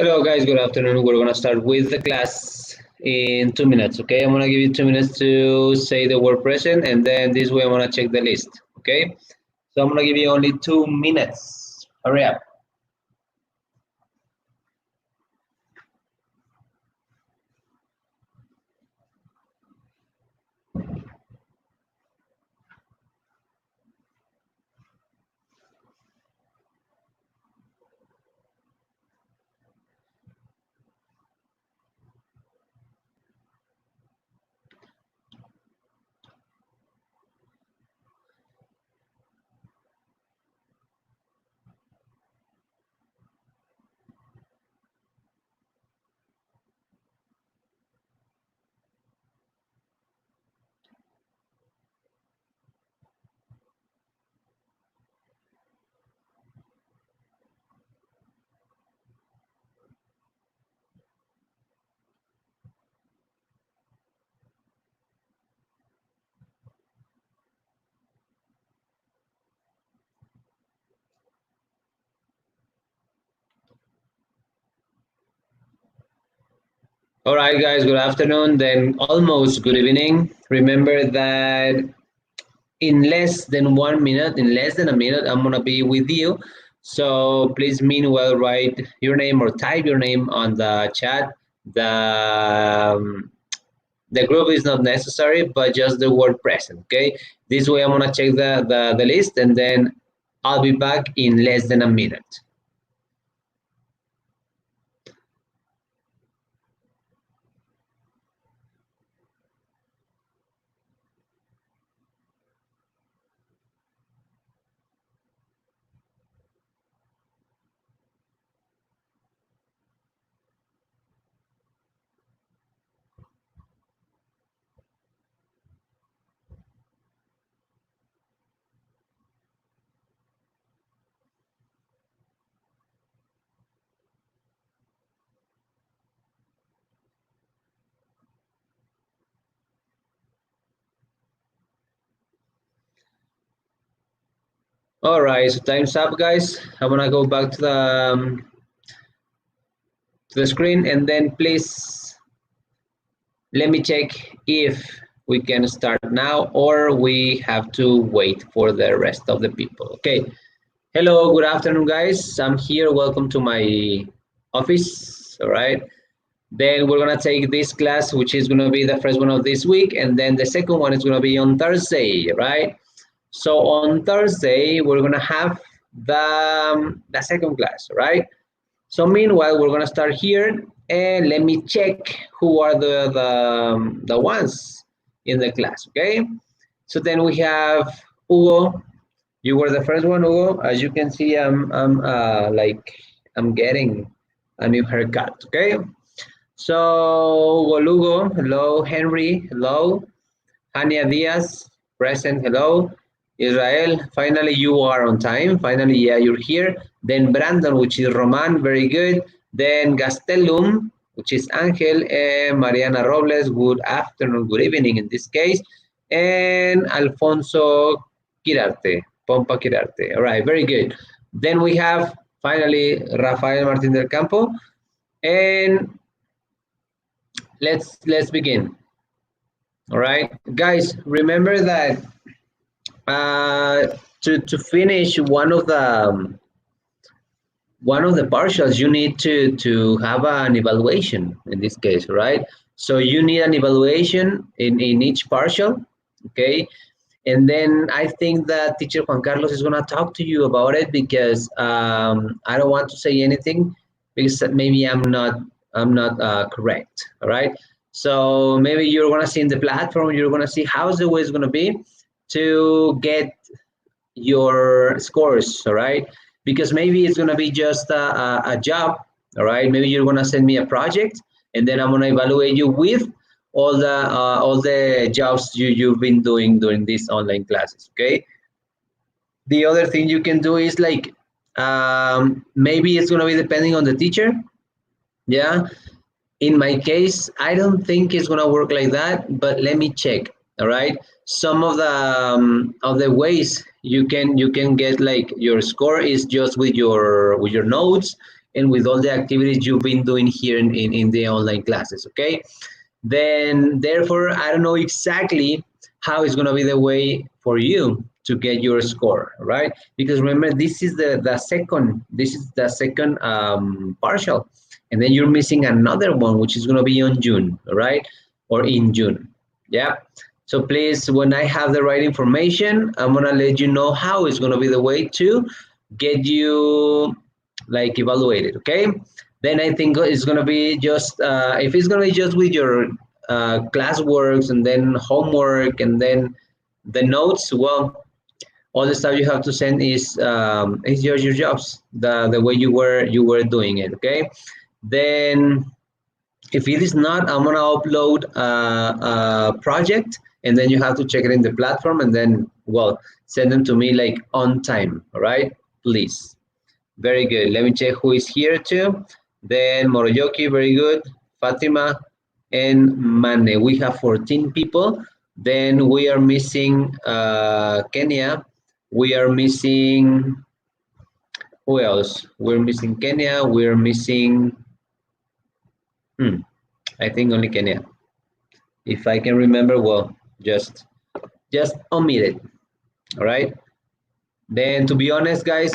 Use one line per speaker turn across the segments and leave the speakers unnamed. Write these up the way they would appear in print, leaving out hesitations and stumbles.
Hello guys, good afternoon. We're gonna start with the class in 2 minutes, okay? I'm gonna give you 2 minutes to say the word present and then this way I'm gonna check the list, okay? So I'm gonna give you only 2 minutes. Hurry up. All right guys, good afternoon, then almost good evening. Remember that in less than 1 minute, in less than a minute, I'm gonna be with you. So please meanwhile write your name or type your name on the chat. The the group is not necessary, but just the word present, okay? This way I'm gonna check the list and then I'll be back in less than a minute. All right, so time's up, guys. I'm gonna go back to the screen and then please let me check if we can start now or we have to wait for the rest of the people. Okay. Hello, good afternoon, guys. I'm here. Welcome to my office. All right. Then we're gonna take this class, which is gonna be the first one of this week, and then the second one is gonna be on Thursday, right? So on Thursday we're gonna have the second class, right? So meanwhile we're gonna start here, and let me check who are the ones in the class, okay? So then we have Hugo. You were the first one, Hugo. As you can see, I'm getting a new haircut, okay? So, Golugo, hello. Henry, hello. Hania Diaz, present, hello. Israel, finally you are on time. Finally, yeah, you're here. Then Brandon, which is Roman, very good. Then Gastelum, which is Angel. And Mariana Robles, good afternoon, good evening in this case. And Alfonso Quirarte, Pompa Quirarte. All right, very good. Then we have finally Rafael Martin del Campo. And let's begin. All right, guys, remember that to finish one of the partials, you need to have an evaluation in this case, right? So you need an evaluation in each partial, okay? And then I think that teacher Juan Carlos is gonna talk to you about it because I don't want to say anything because maybe I'm not correct, all right? So maybe you're gonna see in the platform, you're gonna see how's the way it's gonna be to get your scores, all right? Because maybe it's gonna be just a job, all right? Maybe you're gonna send me a project, and then I'm gonna evaluate you with all the jobs you've been doing during these online classes, okay? The other thing you can do is like maybe it's gonna be depending on the teacher, yeah. In my case, I don't think it's gonna work like that, but let me check. All right. Some of the ways you can get like your score is just with your notes, and with all the activities you've been doing here in the online classes, okay? Then therefore I don't know exactly how it's going to be the way for you to get your score, right? Because remember, this is the second partial, and then you're missing another one which is going to be on June, right? Or in June. Yeah. So please, when I have the right information, I'm going to let you know how it's going to be the way to get you like evaluated, okay? Then I think it's gonna be just if it's gonna be just with your classworks and then homework and then the notes. Well, all the stuff you have to send is your jobs, the way you were doing it. Okay. Then if it is not, I'm gonna upload a project and then you have to check it in the platform and then well send them to me like on time. All right, please. Very good. Let me check who is here too. Then Moroyoki, very good. Fatima and Mane. We have 14 people. Then we are missing Kenya. We are missing, who else? We're missing Kenya. We're missing, I think only Kenya. If I can remember, well, just omit it. All right. Then to be honest, guys,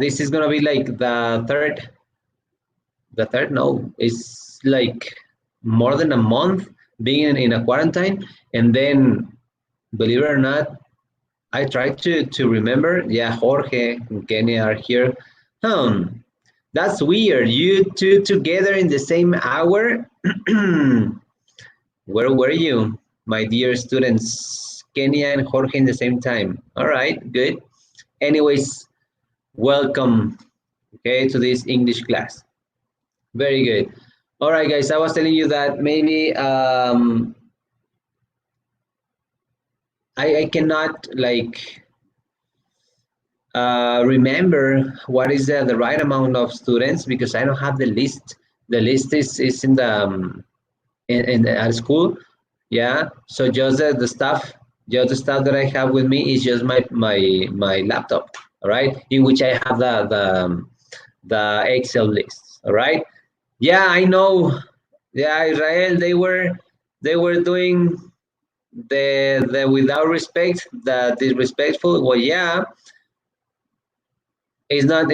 this is gonna be like the third, no, it's like more than a month being in a quarantine. And then believe it or not, I tried to remember. Yeah, Jorge and Kenny are here. That's weird, you two together in the same hour. Where were you, my dear students? Kenya and Jorge in the same time. All right, good. Anyways, welcome, okay, to this English class. Very good. All right, guys, I was telling you that maybe I cannot like remember what is the right amount of students because I don't have the list. The list is in the at school. Yeah, so just the stuff that I have with me is just my laptop. All right, in which I have the Excel list. All right. Yeah, I know. Yeah, Israel, they were doing the without respect, the disrespectful. Well, yeah, it's not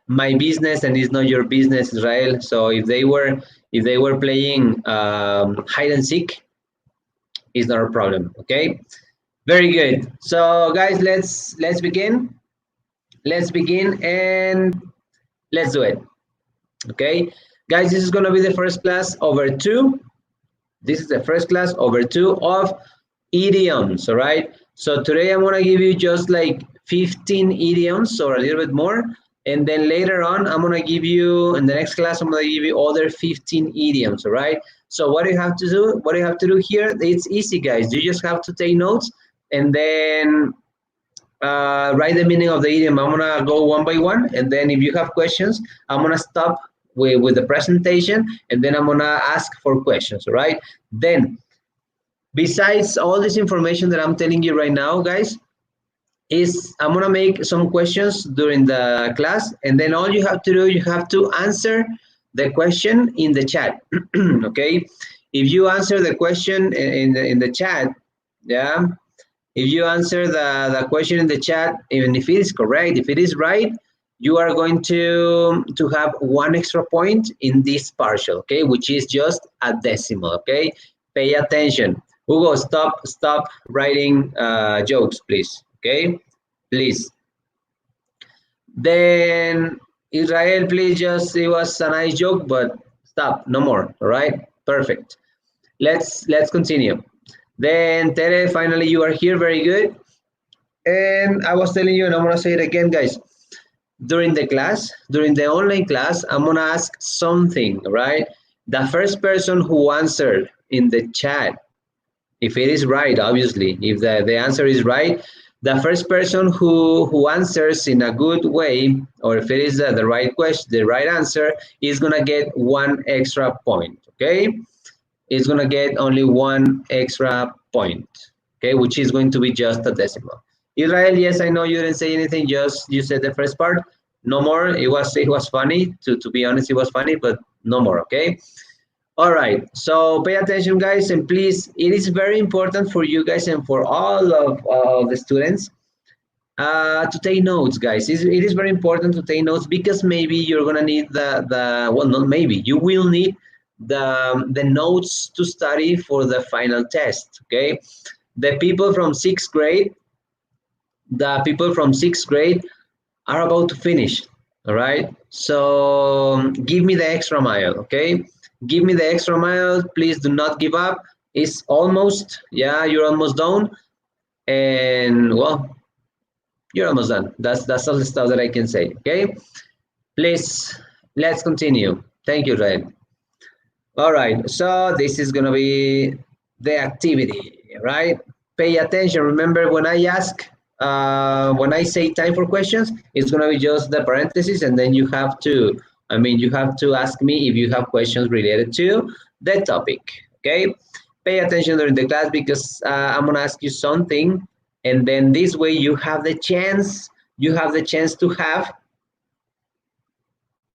my business and it's not your business, Israel. So if they were playing hide and seek, it's not a problem. Okay, very good. So guys, let's begin. Let's begin and let's do it. Okay, guys, this is gonna be the first class over two. This is the first class over two of idioms, all right? So today I'm gonna give you just like 15 idioms or a little bit more. And then later on, I'm gonna give you, in the next class, I'm gonna give you other 15 idioms, all right? So what do you have to do? What do you have to do here? It's easy, guys. You just have to take notes and then write the meaning of the idiom. I'm gonna go one by one. And then if you have questions, I'm gonna stop with the presentation and then I'm gonna ask for questions, all right? Then, besides all this information that I'm telling you right now, guys, is I'm gonna make some questions during the class and then all you have to do, you have to answer the question in the chat, okay? If you answer the question in the chat, yeah, if you answer the question in the chat, even if it is correct, if it is right, you are going to have one extra point in this partial, okay, which is just a decimal, okay? Pay attention. Hugo, stop writing jokes, please, okay? Please. Then Israel, please just, it was a nice joke, but stop, no more, all right? Perfect. Let's continue. Then Tere, finally you are here, very good. And I was telling you, and I'm gonna say it again, guys, during the class, during the online class, I'm gonna ask something, right? The first person who answered in the chat, if it is right, obviously, if the answer is right, the first person who answers in a good way, or if it is the right question, the right answer, is gonna get one extra point, okay? It's gonna get only one extra point, okay? Which is going to be just a decimal. Israel, yes, I know you didn't say anything, just you said the first part. No more. It was funny. To be honest, it was funny, but no more. Okay. All right. So pay attention, guys, and please. It is very important for you guys and for all of the students to take notes, guys. It is very important to take notes because maybe you're gonna need the well, not maybe, you will need the notes to study for the final test. Okay, the people from sixth grade, the people from sixth grade are about to finish. All right, so give me the extra mile. Okay, give me the extra mile. Please do not give up. It's almost, yeah, you're almost done, and well, you're almost done. That's all the stuff that I can say. Okay, please, let's continue. Thank you, Red. All right, so this is gonna be the activity, right? Pay attention. Remember, when I say time for questions, it's gonna be just the parentheses, and then you have to, you have to ask me if you have questions related to the topic. Okay, pay attention during the class because I'm gonna ask you something, and then this way you have the chance, to have,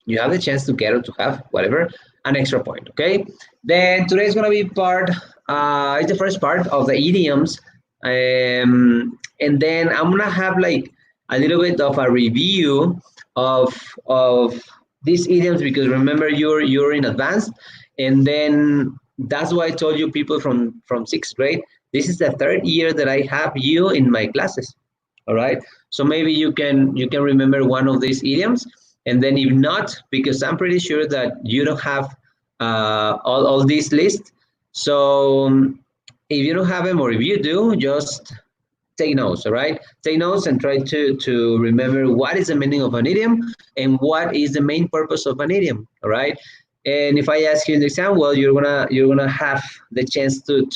get or to have whatever, an extra point. Okay, then today's going to be it's the first part of the idioms, and then I'm going to have like a little bit of a review of these idioms because remember you're in advanced, and then that's why I told you people from sixth grade, this is the third year that I have you in my classes. All right, so maybe you can remember one of these idioms, and then if not, because I'm pretty sure that you don't have all these lists. So if you don't have them, or if you do, just take notes. All right, take notes and try to remember what is the meaning of an idiom and what is the main purpose of an idiom. All right, and if I ask you in the exam, well, you're gonna have the chance to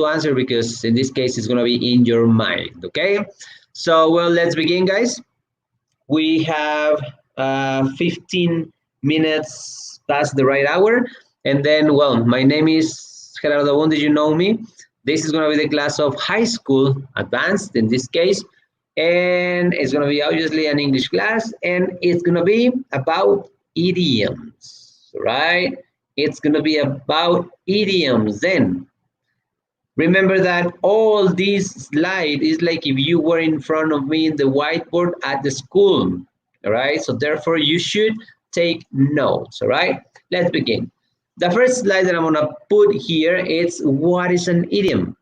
answer, because in this case it's going to be in your mind. Okay, so well, let's begin, guys. We have 15 minutes past the right hour, and then, well, my name is Gerardo Bon. Did you know me? This is going to be the class of high school advanced in this case, and it's going to be obviously an English class, and it's going to be about idioms, right? It's going to be about idioms. Then remember that all this slide is like if you were in front of me in the whiteboard at the school, all right? So therefore you should take notes, all right? Let's begin. The first slide that I'm gonna put here is what is an idiom,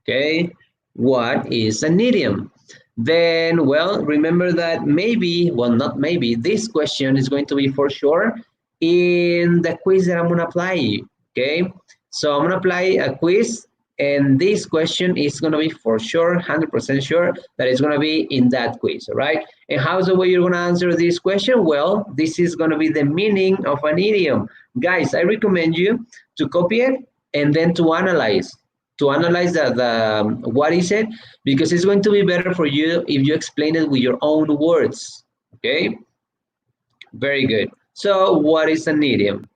okay? What is an idiom? Then, well, remember that maybe, well, not maybe, this question is going to be for sure in the quiz that I'm gonna apply, okay? So I'm gonna apply a quiz, and this question is gonna be for sure, 100% sure that it's gonna be in that quiz, all right? And how's the way you're gonna answer this question? Well, this is gonna be the meaning of an idiom. Guys, I recommend you to copy it and then to analyze the what is it, because it's going to be better for you if you explain it with your own words, okay? Very good. So what is an idiom?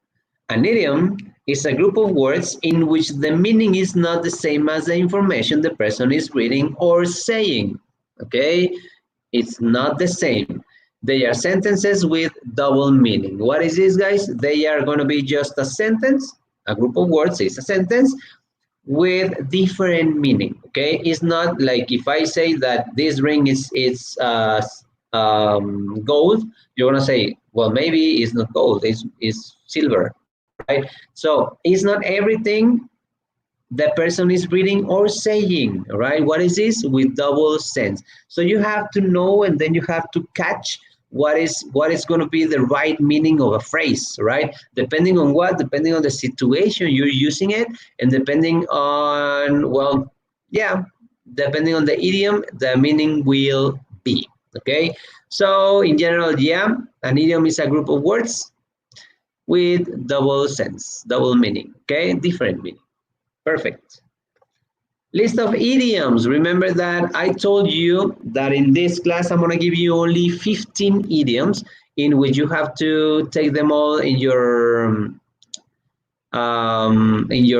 An idiom is a group of words in which the meaning is not the same as the information the person is reading or saying, okay? It's not the same. They are sentences with double meaning. What is this, guys? They are going to be just a sentence. A group of words is a sentence with different meaning, okay? It's not like if I say that this ring is gold, you're gonna say, well, maybe it's not gold, it's silver, right? So it's not everything the person is reading or saying, right? What is this? With double sense. So you have to know, and then you have to catch what is going to be the right meaning of a phrase, right? Depending on what? Depending on the situation you're using it, and depending on, well, yeah, depending on the idiom, the meaning will be, okay? So in general, yeah, an idiom is a group of words with double sense, double meaning, okay? Different meaning. Perfect. List of idioms. Remember that I told you that in this class, I'm gonna give you only 15 idioms in which you have to take them all in your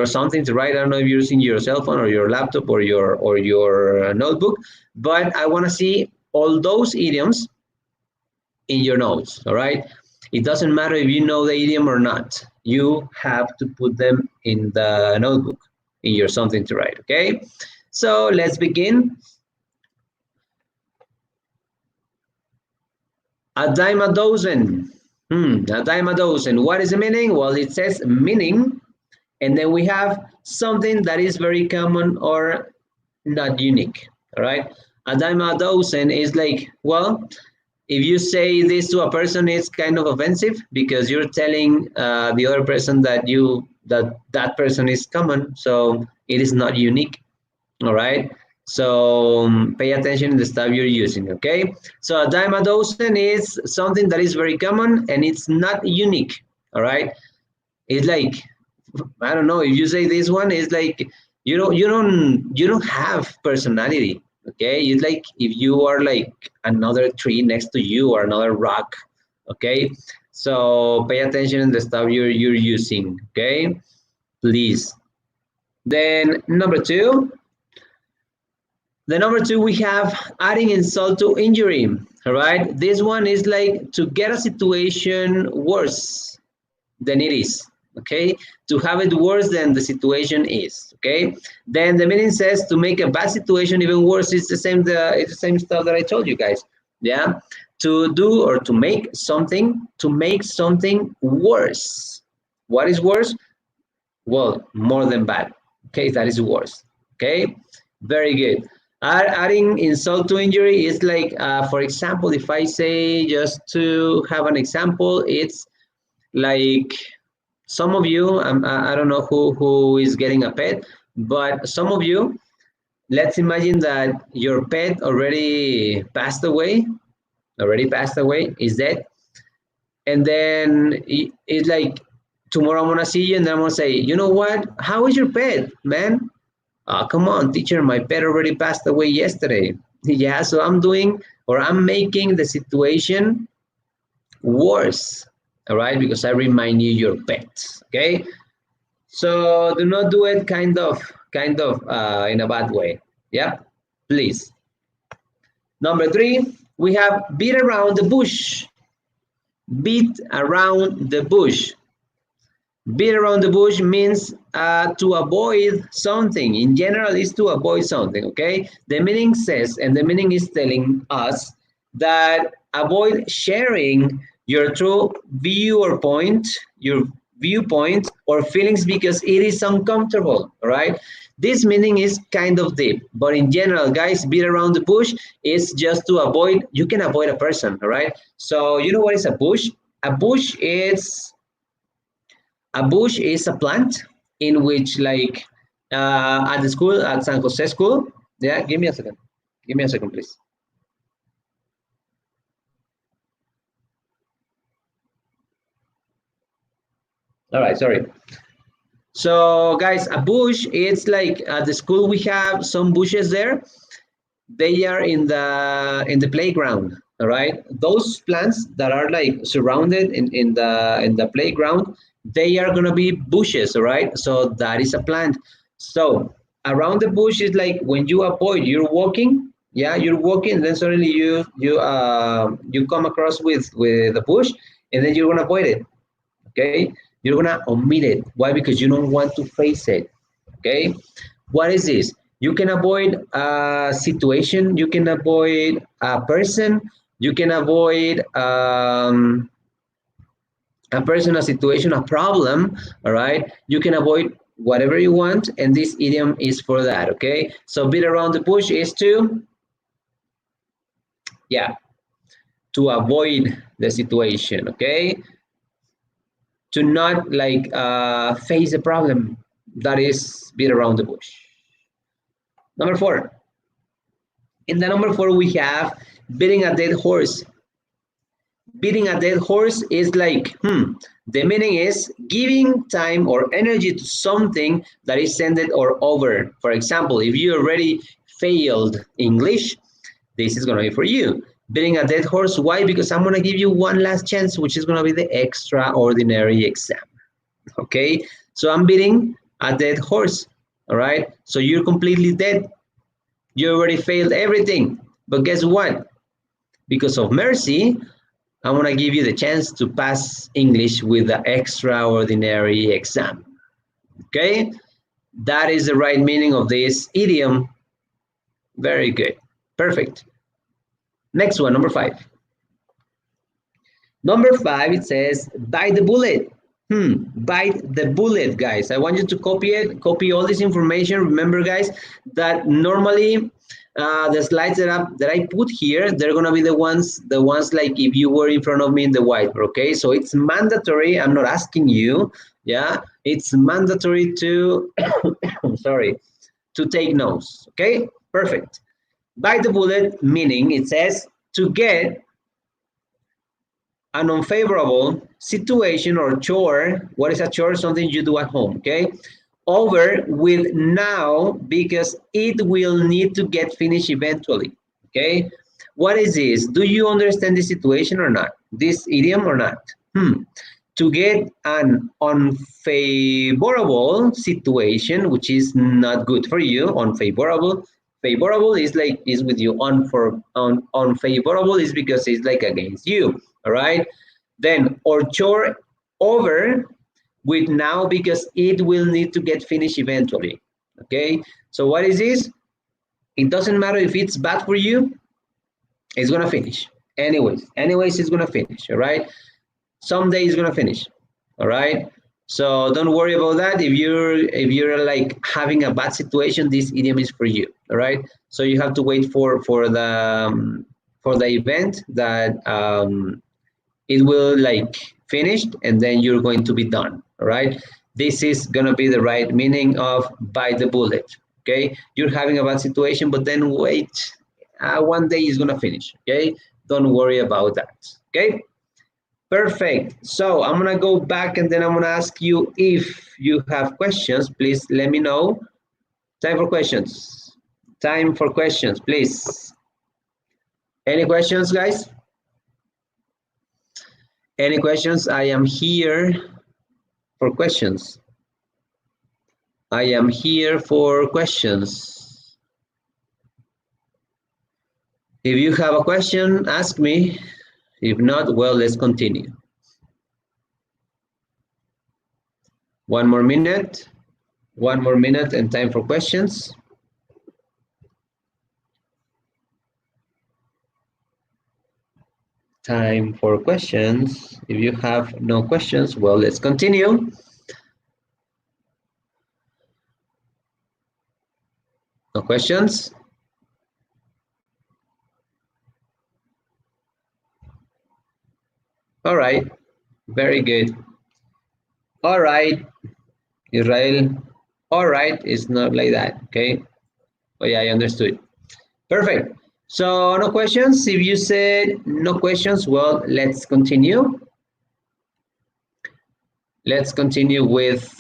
something to write. I don't know if you're using your cell phone or your laptop or your notebook, but I wanna see all those idioms in your notes, all right? It doesn't matter if you know the idiom or not. You have to put them in the notebook, in your something to write, okay? So let's begin. A dime a dozen. A dime a dozen. What is the meaning? Well, it says meaning, and then we have something that is very common or not unique, all right? A dime a dozen is like, well, if you say this to a person, it's kind of offensive because you're telling the other person that that person is common, so it is not unique. All right. So pay attention to the stuff you're using. Okay. So a dime a dozen is something that is very common and it's not unique. All right. It's like, I don't know, if you say this one, it's like you don't have personality. Okay, it's like if you are like another tree next to you or another rock. Okay, so pay attention to the stuff you're using. Okay, please. Then number two, we have adding insult to injury. All right, this one is like to get a situation worse than it is. Okay, to have it worse than the situation is. Okay, then the meaning says to make a bad situation even worse. It's the same stuff that I told you guys. Yeah, to do or to make something worse. What is worse? Well, more than bad. Okay, that is worse. Okay, very good. Adding insult to injury is like, for example, if I say, just to have an example, it's like some of you, I don't know who is getting a pet, but some of you, let's imagine that your pet already passed away, is dead, and then it's like tomorrow I'm gonna see you and then I'm gonna say, you know what? How is your pet, man? Come on, teacher, my pet already passed away yesterday. Yeah, so I'm making the situation worse, all right, because I remind you your pet. Okay, so do not do it kind of in a bad way. Yeah, please. Number three, we have beat around the bush. Beat around the bush. Beat around the bush means to avoid something. In general, is to avoid something, okay? The meaning says, and the meaning is telling us that avoid sharing your true your viewpoint or feelings because it is uncomfortable, all right? This meaning is kind of deep, but in general, guys, beat around the bush is just to avoid, you can avoid a person, all right? So you know what is a bush? A bush is a plant in which, like, at the school, at San Jose School. Yeah, give me a second. Give me a second, please. All right, sorry. So, guys, a bush, it's like at the school we have some bushes there. They are in the playground. All right, those plants that are like surrounded in the playground, they are gonna be bushes. All right, so that is a plant. So around the bush is like when you avoid, you're walking. Yeah, you're walking, and then suddenly you come across with a bush, and then you're gonna avoid it. Okay, you're gonna omit it. Why? Because you don't want to face it. Okay, what is this? You can avoid a situation, you can avoid a person, you can avoid a person, a situation, a problem. All right, you can avoid whatever you want, and this idiom is for that. Okay, so beat around the bush is to, yeah, to avoid the situation. Okay, to not like face the problem, that is beat around the bush. Number four. In the number four, we have beating a dead horse. Beating a dead horse is like, the meaning is giving time or energy to something that is ended or over. For example, if you already failed English, this is going to be for you. Beating a dead horse, why? Because I'm going to give you one last chance, which is going to be the extraordinary exam. Okay, so I'm beating a dead horse. All right, so you're completely dead. You already failed everything. But guess what? because of mercy, I'm going to give you the chance to pass English with the extraordinary exam. Okay? That is the right meaning of this idiom. Very good. Perfect. Next one, number 5. Number 5, it says, bite the bullet. Bite the bullet, guys. I want you to copy it, copy all this information. Remember, guys, that normally the slides that I put here, they're gonna be the ones like if you were in front of me in the whiteboard, okay? So it's mandatory, I'm not asking you, yeah? It's mandatory to, sorry, to take notes, okay? Perfect. Bite the bullet, meaning it says to get an unfavorable situation or chore. What is a chore? Something you do at home, okay? Over with now because it will need to get finished eventually, okay? What is this? Do you understand this situation or not? This idiom or not? To get an unfavorable situation, which is not good for you, unfavorable. Favorable is like is with you. Unfavorable is because it's like against you. All right. Then or chore over with now because it will need to get finished eventually. Okay. So what is this? It doesn't matter if it's bad for you. It's gonna finish. Anyways, it's gonna finish. All right. Someday it's gonna finish. All right. So don't worry about that. If you're like having a bad situation, this idiom is for you. All right. So you have to wait for the event that it will like finished and then you're going to be done. All right. This is gonna be the right meaning of bite the bullet. Okay. You're having a bad situation, but then wait. One day it's gonna finish. Okay. Don't worry about that. Okay. Perfect. So I'm gonna go back and then I'm gonna ask you if you have questions. Please let me know. Time for questions. Time for questions, please. Any questions, guys? Any questions? I am here for questions. I am here for questions. If you have a question, ask me. If not, well, let's continue. One more minute and time for questions. Time for questions. If you have no questions, well, let's continue. No questions? All right, very good. All right, Israel. All right, it's not like that, okay? Oh yeah, I understood. Perfect. So no questions. If you said no questions, well, let's continue. Let's continue with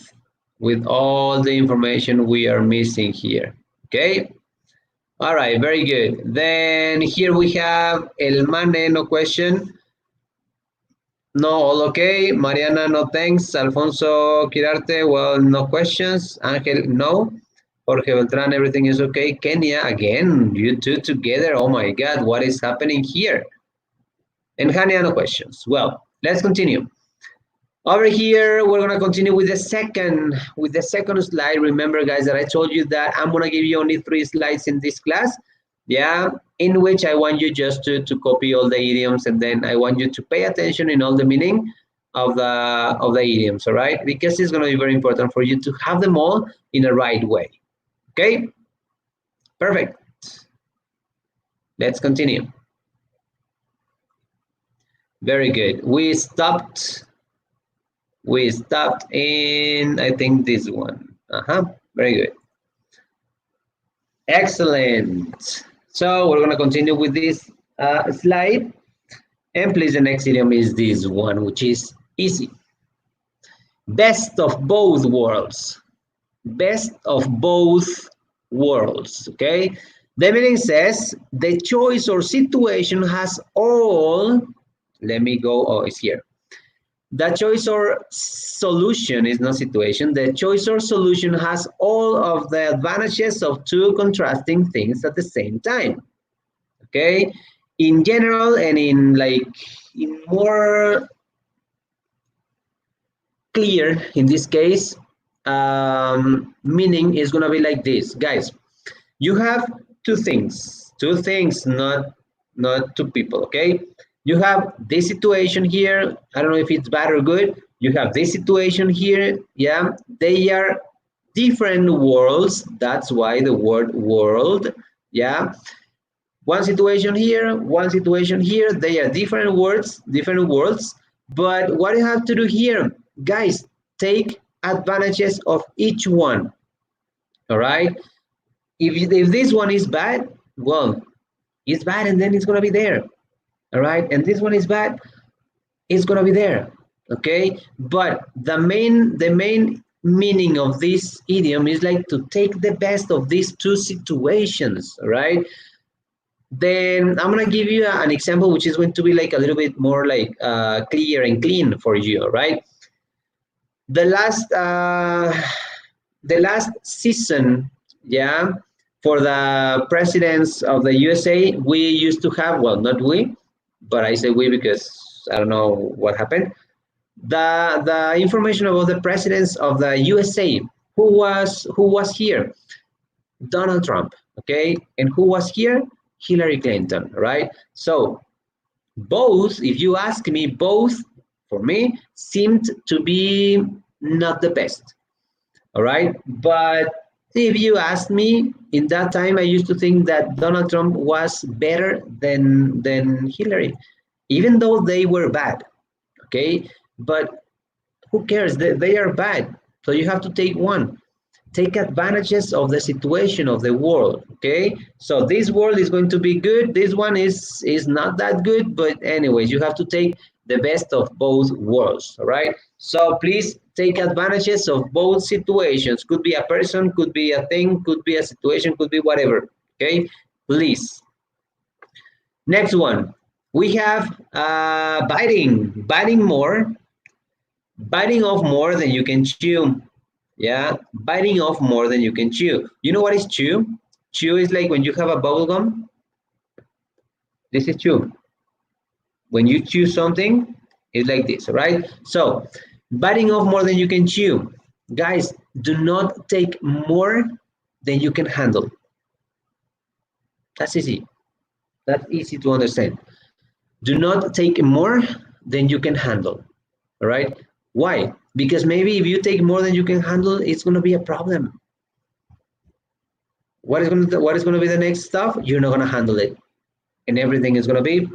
all the information we are missing here, okay? All right, very good. Then here we have El Mane, no question. No, all okay. Mariana, no thanks. Alfonso Quirarte, well, no questions. Angel, no. Jorge Beltran, everything is okay. Kenya, again, you two together. Oh my God, what is happening here? And Hania, no questions. Well, let's continue. Over here, we're gonna continue with the second slide. Remember, guys, that I told you that I'm gonna give you only 3 slides in this class. Yeah, in which I want you just to copy all the idioms, and then I want you to pay attention in all the meaning of the idioms, all right? Because it's gonna be very important for you to have them all in the right way. Okay? Perfect. Let's continue. Very good. We stopped in, I think, this one. Very good. Excellent. So we're going to continue with this slide. And please, the next idiom is this one, which is easy. Best of both worlds. Best of both worlds, okay? The meaning says, the choice or situation has all, let me go, oh, it's here. The choice or solution is not situation. The choice or solution has all of the advantages of 2 contrasting things at the same time. Okay? in general and in like in more clear in this case, meaning is gonna be like this, guys. You have two things, not two people. Okay, you have this situation here. I don't know if it's bad or good. You have this situation here. Yeah, they are different worlds. That's why the word world. Yeah, one situation here, one situation here. They are different words, different worlds. But what you have to do here, guys, take advantages of each one. All right. If this one is bad, well, it's bad, and then it's gonna be there. All right. And this one is bad, it's gonna be there. Okay. But the main meaning of this idiom is like to take the best of these two situations. All right. Then I'm gonna give you an example, which is going to be like a little bit more like clear and clean for you, right? The last season, yeah, for the presidents of the USA, we used to have, well, not we, but I say we because I don't know what happened. The information about the presidents of the USA, who was here? Donald Trump, okay? And who was here? Hillary Clinton, right? So both, if you ask me, both for me seemed to be not the best, all right? But if you ask me, in that time, I used to think that Donald Trump was better than Hillary, even though they were bad, okay? But who cares? They are bad. So you have to take one. Take advantages of the situation of the world. Okay, so this world is going to be good. This one is not that good, but anyways, you have to take the best of both worlds. All right. So please take advantages of both situations. Could be a person, could be a thing, could be a situation, could be whatever. Okay, please. Next one, we have biting more, biting off more than you can chew. Yeah, biting off more than you can chew. You know what is chew? Chew is like when you have a bubble gum. This is chew. When you chew something, it's like this, right? So, biting off more than you can chew. Guys, do not take more than you can handle. That's easy. That's easy to understand. Do not take more than you can handle. All right? Why? Because maybe if you take more than you can handle, it's going to be a problem. What is going to be the next stuff? You're not going to handle it, and everything is going to be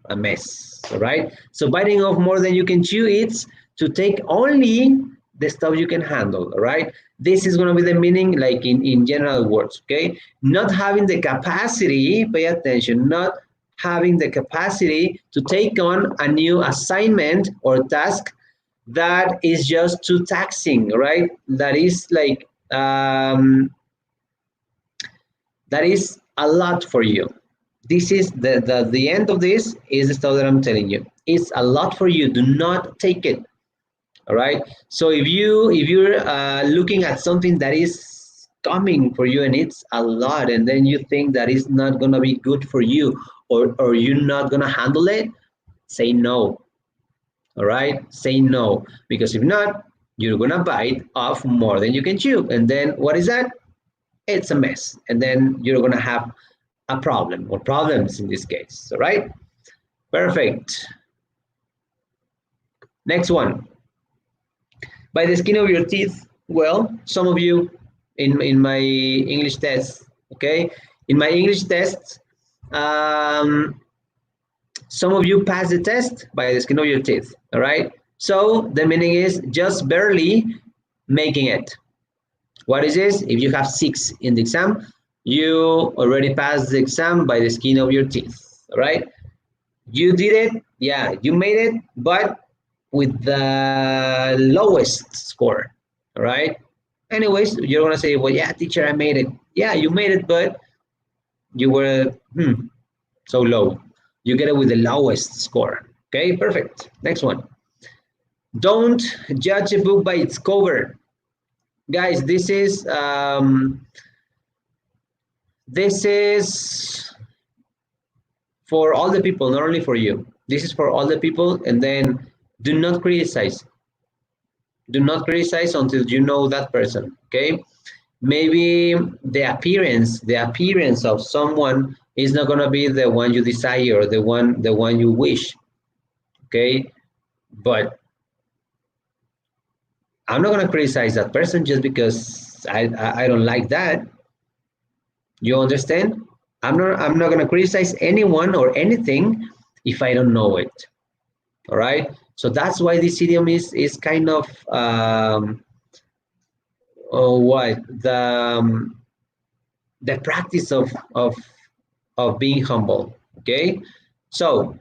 a mess. All right. So biting off more than you can chew, it's to take only the stuff you can handle. All right. This is going to be the meaning, like in general words. Okay. Not having the capacity. Pay attention. Not having the capacity to take on a new assignment or task that is just too taxing. Right. That is like that is a lot for you. This is the end of this is the stuff that I'm telling you. It's a lot for you. Do not take it. All right. So if you're looking at something that is coming for you and it's a lot, and then you think that it's not gonna be good for you, or you're not gonna handle it, say no. All right. Say no, because if not, you're gonna bite off more than you can chew, and then what is that? It's a mess, and then you're gonna have a problem or problems in this case. All right, perfect. Next one, by the skin of your teeth. Well, some of you in my English test, okay, in my English test, um, some of you pass the test by the skin of your teeth. All right, so the meaning is just barely making it. What is this? If you have 6 in the exam, you already passed the exam by the skin of your teeth. All right, you did it. Yeah, you made it, but with the lowest score. All right. Anyways, you're gonna say, well, yeah, teacher, I made it. Yeah, you made it, but you were so low. You get it with the lowest score. Okay, perfect. Next one. Don't judge a book by its cover. Guys, this is for all the people, not only for you. This is for all the people. And then do not criticize. Do not criticize until you know that person. Okay. Maybe the appearance of someone is not going to be the one you desire, or the one you wish. Okay. But I'm not going to criticize that person just because I don't like that. You understand? I'm not going to criticize anyone or anything if I don't know it. All right. So that's why this idiom is kind of what the practice of being humble. Okay. So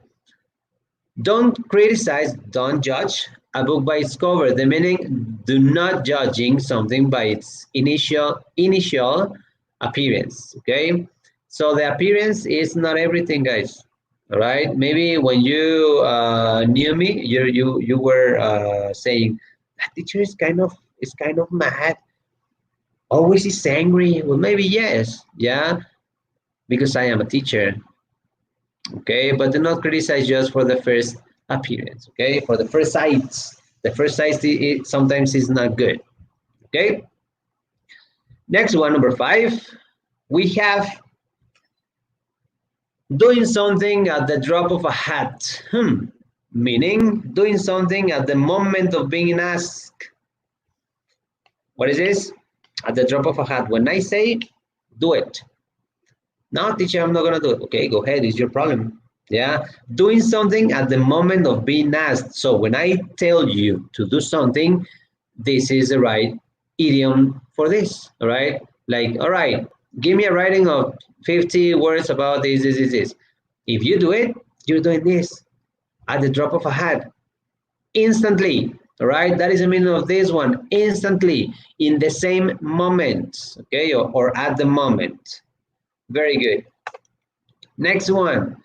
don't criticize, don't judge a book by its cover. The meaning: do not judging something by its initial appearance. Okay, so the appearance is not everything, guys. All right. Maybe when you knew me, you were saying that teacher is kind of mad. Always is angry. Well, maybe yes, yeah, because I am a teacher. Okay, but do not criticize just for the first appearance. Okay, for the first sight. The first sight sometimes is not good. Okay, next one, number 5. We have doing something at the drop of a hat. Meaning doing something at the moment of being asked. What is this? At the drop of a hat. When I say, do it. No, teacher, I'm not gonna do it. Okay, go ahead. It's your problem. Yeah, doing something at the moment of being asked. So when I tell you to do something, this is the right idiom for this. All right, like, all right, give me a writing of 50 words about this. If you do it, you're doing this at the drop of a hat, instantly. All right, that is the meaning of this one. Instantly, in the same moment. Okay, or at the moment. Very good. Next one.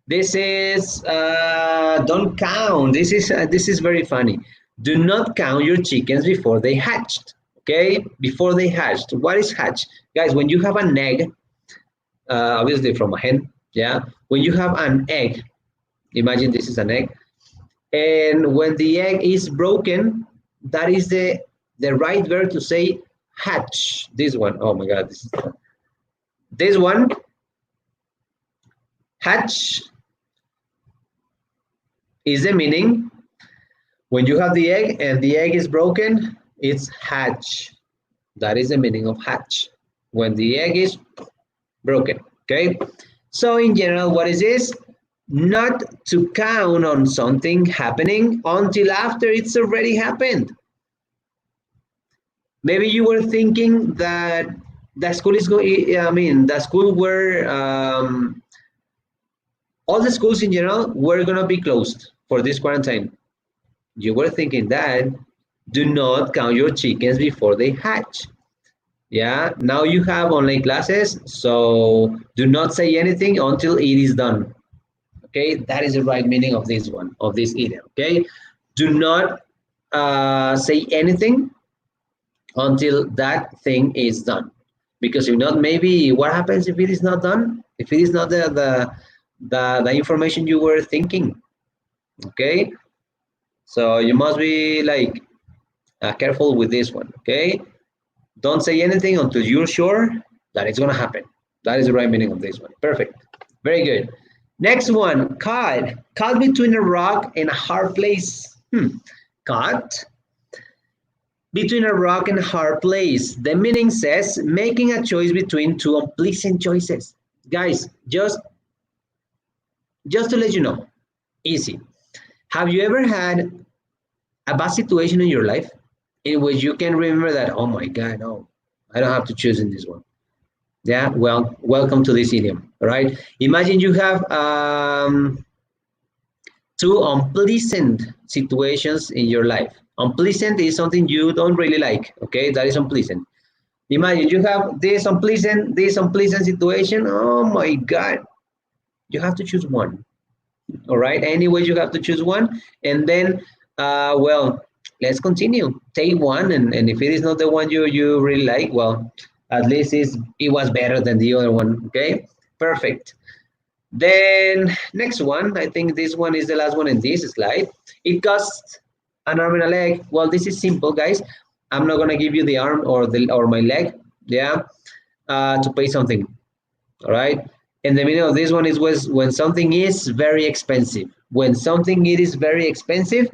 This is don't count. This is very funny. Do not count your chickens before they hatched. Okay, before they hatched. What is hatch, guys? When you have an egg, obviously from a hen. Yeah. When you have an egg, imagine this is an egg, and when the egg is broken, that is the right verb to say hatch. This one. Oh my God. This one. Hatch is the meaning. When you have the egg and the egg is broken, it's hatch. That is the meaning of hatch. When the egg is broken. Okay. So in general, what is this? Not to count on something happening until after it's already happened. Maybe you were thinking that the school is going. I mean, the school were all the schools in general were gonna be closed for this quarantine. You were thinking that. Do not count your chickens before they hatch. Yeah, now you have online classes, so do not say anything until it is done. Okay, that is the right meaning of this one, of this idiom. Okay, do not say anything until that thing is done, because if not, maybe what happens if it is not done? If it is not the information you were thinking. Okay, so you must be like careful with this one. Okay, don't say anything until you're sure that it's gonna happen. That is the right meaning of this one. Perfect. Very good. Next one, caught between a rock and a hard place. Caught between a rock and a hard place. The meaning says making a choice between two unpleasant choices. Guys, just to let you know, easy. Have you ever had a bad situation in your life in which you can remember that, oh my God, no, I don't have to choose in this one? Yeah, well, welcome to this idiom. All right. Imagine you have two unpleasant situations in your life. Unpleasant is something you don't really like. Okay, that is unpleasant. Imagine you have this unpleasant situation. Oh my God, you have to choose one. All right. Anyways, you have to choose one, and then, well, let's continue. Take one, and if it is not the one you really like, well, at least it was better than the other one. Okay, perfect. Then next one, I think this one is the last one in this slide. It costs an arm and a leg. Well, this is simple, guys. I'm not gonna give you the arm or my leg, yeah, to pay something. All right. And the meaning of this one is was when something is very expensive. When something it is very expensive,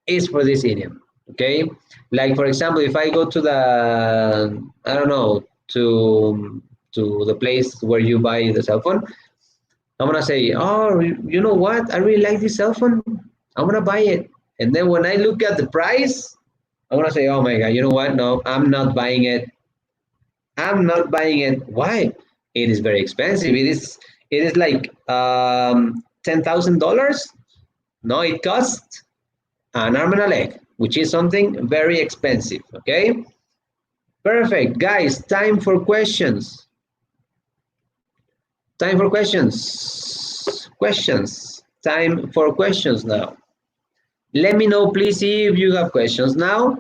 is for this idiom. Okay. Like for example, if I go to the I don't know to the place where you buy the cell phone, I'm gonna say, oh, you know what? I really like this cell phone. I'm gonna buy it. And then when I look at the price, I'm gonna say, oh my god, you know what? No, I'm not buying it. I'm not buying it. Why? It is very expensive. It is like $10,000. No, it costs an arm and a leg, which is something very expensive. Okay. Perfect, guys. Time for questions. Time for questions. Questions. Time for questions now. Let me know, please, if you have questions now.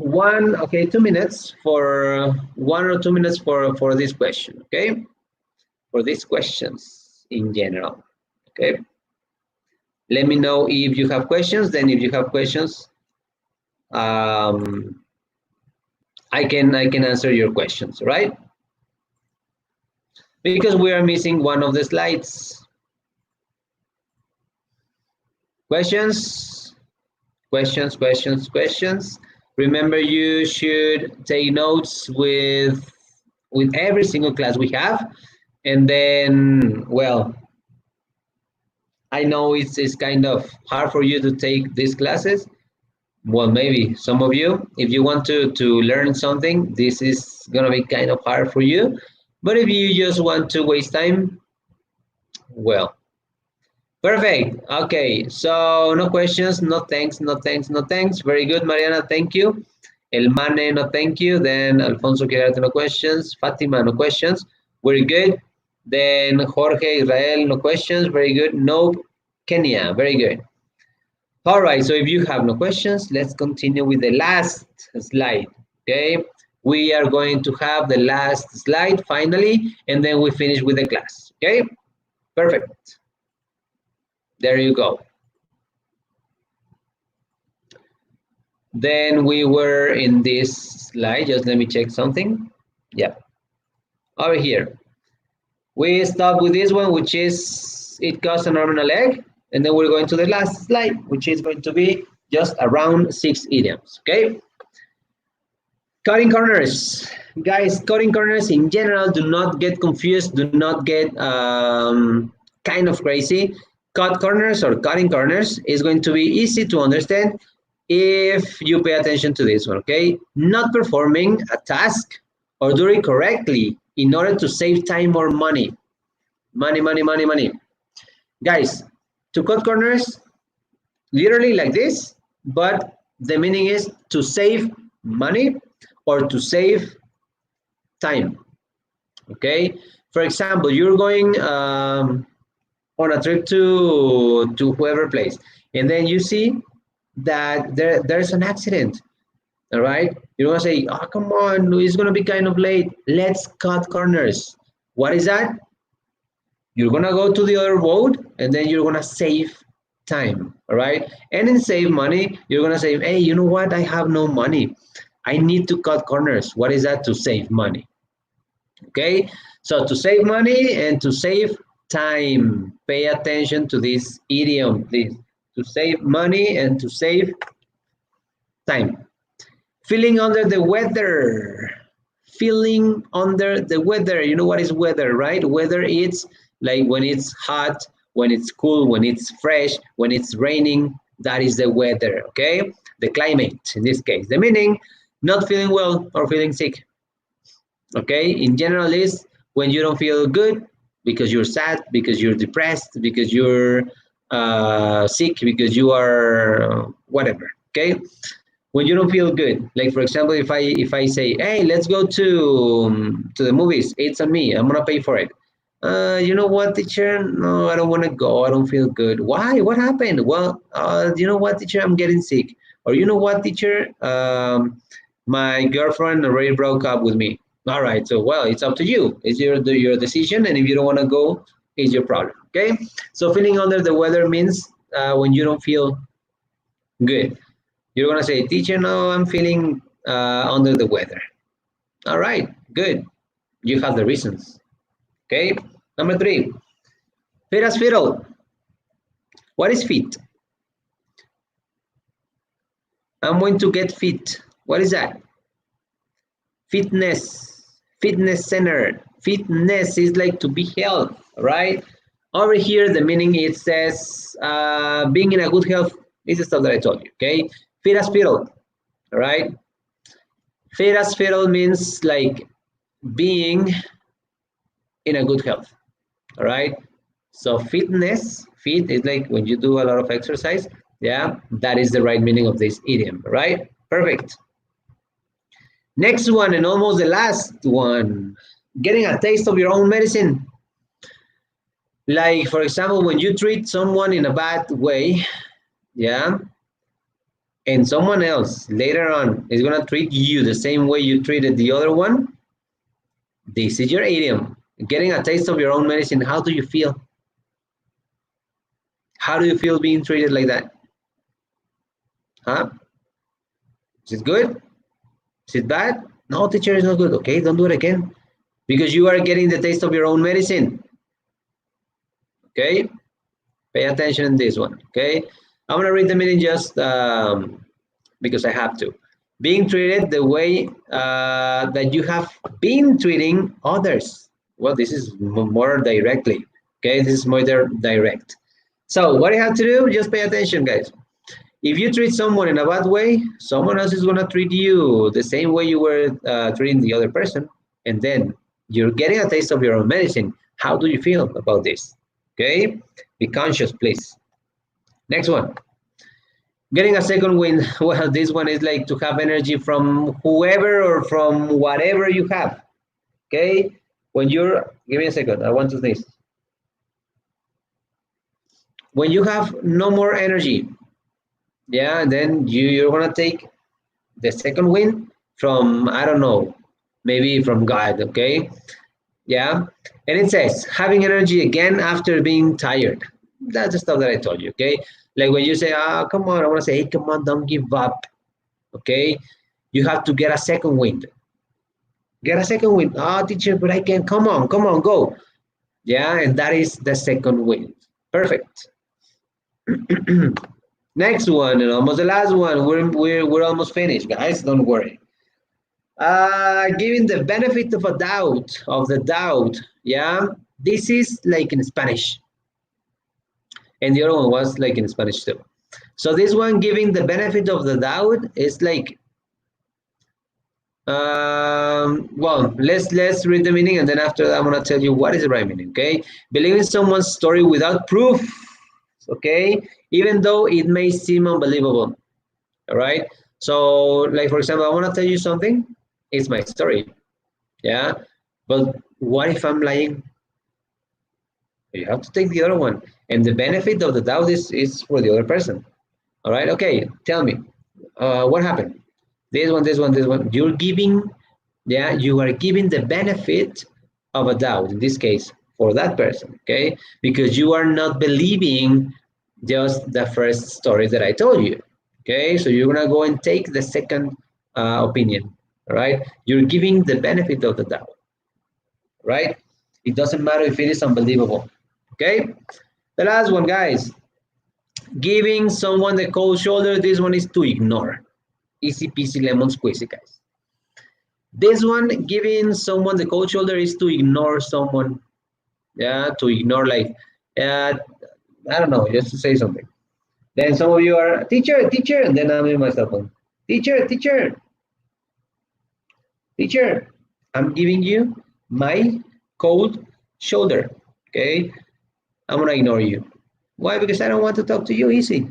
Okay, 2 minutes for 1 or 2 minutes for this question, okay? For these questions in general, okay? Let me know if you have questions. Then if you have questions, I can answer your questions, right? Because we are missing one of the slides. Questions? Questions, questions, questions. Remember, you should take notes with every single class we have. And then, well, I know it's kind of hard for you to take these classes. Well, maybe some of you, if you want to learn something, this is gonna be kind of hard for you. But if you just want to waste time, well, perfect. Okay, so no questions, no thanks, no thanks, no thanks. Very good, Mariana, thank you. El Mane, no thank you. Then Alfonso Quirarte, no questions. Fatima, no questions. Very good. Then Jorge Israel, no questions. Very good. Nope. Kenya, very good. All right, so if you have no questions, let's continue with the last slide, okay? We are going to have the last slide finally, and then we finish with the class, okay? Perfect. There you go. Then we were in this slide, just let me check something. Yeah, over here. We start with this one, which is it costs an arm and a leg. And then we're going to the last slide, which is going to be just around 6 idioms, okay? Cutting corners. Guys, cutting corners in general, do not get confused, do not get kind of crazy. Cut corners or cutting corners is going to be easy to understand if you pay attention to this one, okay? Not performing a task or doing it correctly in order to save time or money. Money, money, money, money. Guys, to cut corners, literally like this, but the meaning is to save money or to save time, okay? For example, you're going on a trip to whoever place, and then you see that there's an accident, all right? You're gonna say, oh, come on, it's gonna be kind of late. Let's cut corners. What is that? You're gonna go to the other road, and then you're gonna save time, all right? And in save money, you're gonna say, hey, you know what? I have no money. I need to cut corners. What is that? To save money, okay? So to save money and to save time, pay attention to this idiom, please. To save money and to save time. Feeling under the weather. Feeling under the weather. You know what is weather, right? Weather is like when it's hot, when it's cool, when it's fresh, when it's raining. That is the weather, okay? The climate, in this case. The meaning, not feeling well or feeling sick, okay? In general is when you don't feel good because you're sad, because you're depressed, because you're sick, because you are whatever, okay? When you don't feel good, like for example, if I say, hey, let's go to the movies, it's on me, I'm gonna pay for it. You know what, teacher? No, I don't want to go. I don't feel good. Why? What happened? Well, you know what, teacher? I'm getting sick. Or you know what, teacher? My girlfriend already broke up with me. All right, so well, it's up to you. It's your decision, and if you don't want to go, it's your problem. Okay. So feeling under the weather means when you don't feel good. You're gonna say, teacher, no, I'm feeling under the weather. All right, good. You have the reasons. Okay. Number three, fit as fiddle. What is fit? I'm going to get fit. What is that? Fitness, fitness center. Fitness is like to be health, right? Over here, the meaning it says being in a good health is the stuff that I told you, okay? Fit as fiddle, all right? Fit as fiddle means like being in a good health, all right? So fitness, fit is like when you do a lot of exercise, yeah? That is the right meaning of this idiom, right? Perfect. Next one, and almost the last one, getting a taste of your own medicine. Like, for example, when you treat someone in a bad way, yeah, and someone else later on is going to treat you the same way you treated the other one, this is your idiom. Getting a taste of your own medicine, how do you feel? How do you feel being treated like that? Huh? Is it good? Is it bad? No, teacher, is not good. Okay, don't do it again. Because you are getting the taste of your own medicine. Okay? Pay attention in this one. Okay? I'm going to read the meaning just because I have to. Being treated the way that you have been treating others. Well, this is more directly. Okay? This is more direct. So what you have to do, just pay attention, guys. If you treat someone in a bad way, someone else is going to treat you the same way you were treating the other person. And then you're getting a taste of your own medicine. How do you feel about this? Okay? Be conscious, please. Next one. Getting a second wind. Well, this one is like to have energy from whoever or from whatever you have. Okay? When you're, give me a second. I want to sneeze. When you have no more energy, yeah, and then you're gonna take the second wind from, I don't know, maybe from God, okay? Yeah, and it says having energy again after being tired. That's the stuff that I told you, okay? Like when you say, come on, I want to say, hey, come on, don't give up, okay? You have to get a second wind. Get a second wind. Teacher, but I can't. Come on, go. Yeah, and that is the second wind. Perfect. Next one, and almost the last one. We're almost finished, guys. Don't worry. Giving the benefit of the doubt. Yeah, this is like in Spanish, and the other one was like in Spanish too. So this one, giving the benefit of the doubt, is like, well, let's read the meaning, and then after that, I'm gonna tell you what is the right meaning. Okay, believing someone's story without proof. Okay, even though it may seem unbelievable. All right. So, like for example, I want to tell you something. It's my story. Yeah. But what if I'm lying? You have to take the other one. And the benefit of the doubt is for the other person. All right. Okay. Tell me, what happened? This one. You're giving, yeah, you are giving the benefit of a doubt in this case for that person. Okay. Because you are not believing just the first story that I told you. Okay, so you're gonna go and take the second opinion, all right? You're giving the benefit of the doubt, right? It doesn't matter if it is unbelievable, okay? The last one, guys, giving someone the cold shoulder, this one is to ignore. Easy peasy lemon squeezy, guys. This one, giving someone the cold shoulder is to ignore someone, yeah, to ignore like, I don't know, just to say something. Then some of you are, teacher, and then I'm in my cell phone. Teacher, I'm giving you my cold shoulder, okay? I'm gonna ignore you. Why? Because I don't want to talk to you easy.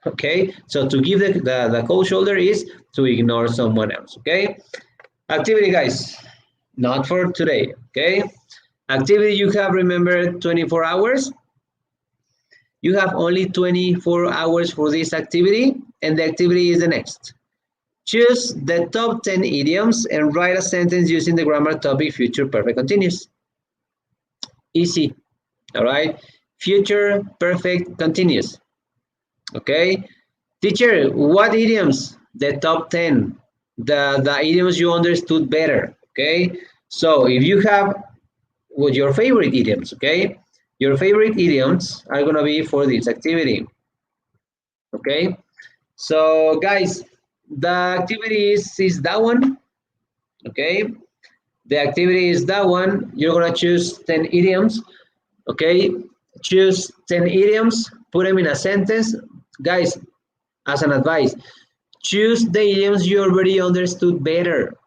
Okay, so to give the cold shoulder is to ignore someone else, okay? Activity, guys, not for today, okay? Activity, you have, remember, 24 hours. You have only 24 hours for this activity, and the activity is the next. Choose the top 10 idioms and write a sentence using the grammar topic future perfect continuous. Easy. All right. Future perfect continuous. Okay. Teacher, what idioms? The top 10. The idioms you understood better. Okay. So if you have your favorite idioms, okay? Your favorite idioms are going to be for this activity. Okay. So guys, the activity is that one. Okay. The activity is that one. You're going to choose 10 idioms. Okay. Choose 10 idioms, put them in a sentence. Guys, as an advice, choose the idioms you already understood better.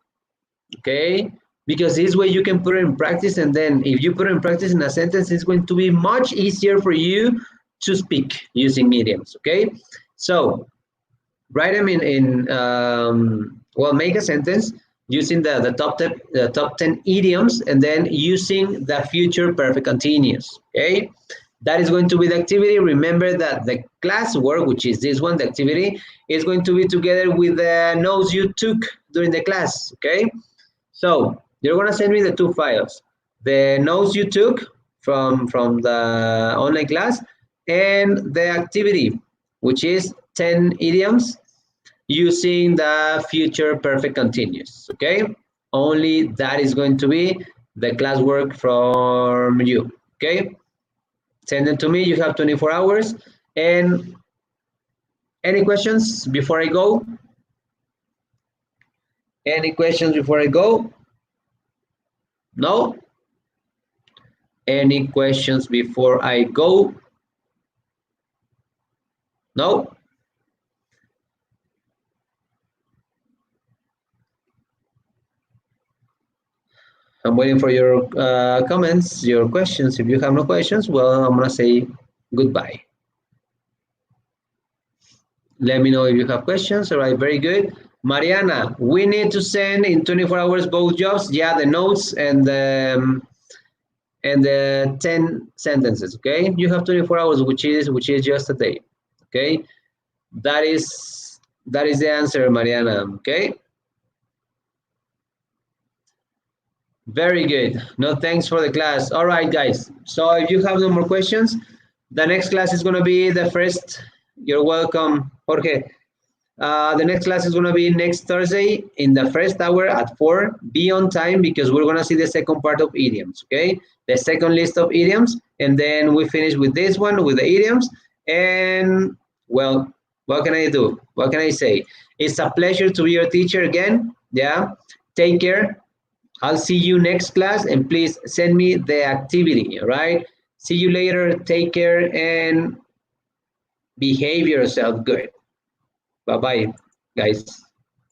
Okay. Because this way you can put it in practice, and then if you put it in practice in a sentence, it's going to be much easier for you to speak using idioms. Okay. So write them well, make a sentence using the top 10 idioms, and then using the future perfect continuous. Okay. That is going to be the activity. Remember that the class work, which is this one, the activity, is going to be together with the notes you took during the class. Okay. So you're going to send me the two files, the notes you took from the online class, and the activity, which is 10 idioms using the future perfect continuous. Okay. Only that is going to be the classwork from you. Okay. Send them to me. You have 24 hours. And any questions before I go? Any questions before I go? No? Any questions before I go? No? I'm waiting for your comments, your questions. If you have no questions, well, I'm going to say goodbye. Let me know if you have questions. All right, very good. Mariana, we need to send in 24 hours both jobs. Yeah, the notes and the 10 sentences. Okay, you have 24 hours, which is just a day. Okay, that is the answer, Mariana. Okay. Very good. No, thanks for the class. All right, guys. So if you have no more questions, the next class is going to be the first. You're welcome, Jorge. The next class is going to be next Thursday in the first hour at 4. Be on time because we're going to see the second part of idioms, okay? The second list of idioms, and then we finish with this one, with the idioms. And, well, what can I do? What can I say? It's a pleasure to be your teacher again, yeah? Take care. I'll see you next class, and please send me the activity, all right? See you later. Take care and behave yourself good. Bye-bye, guys.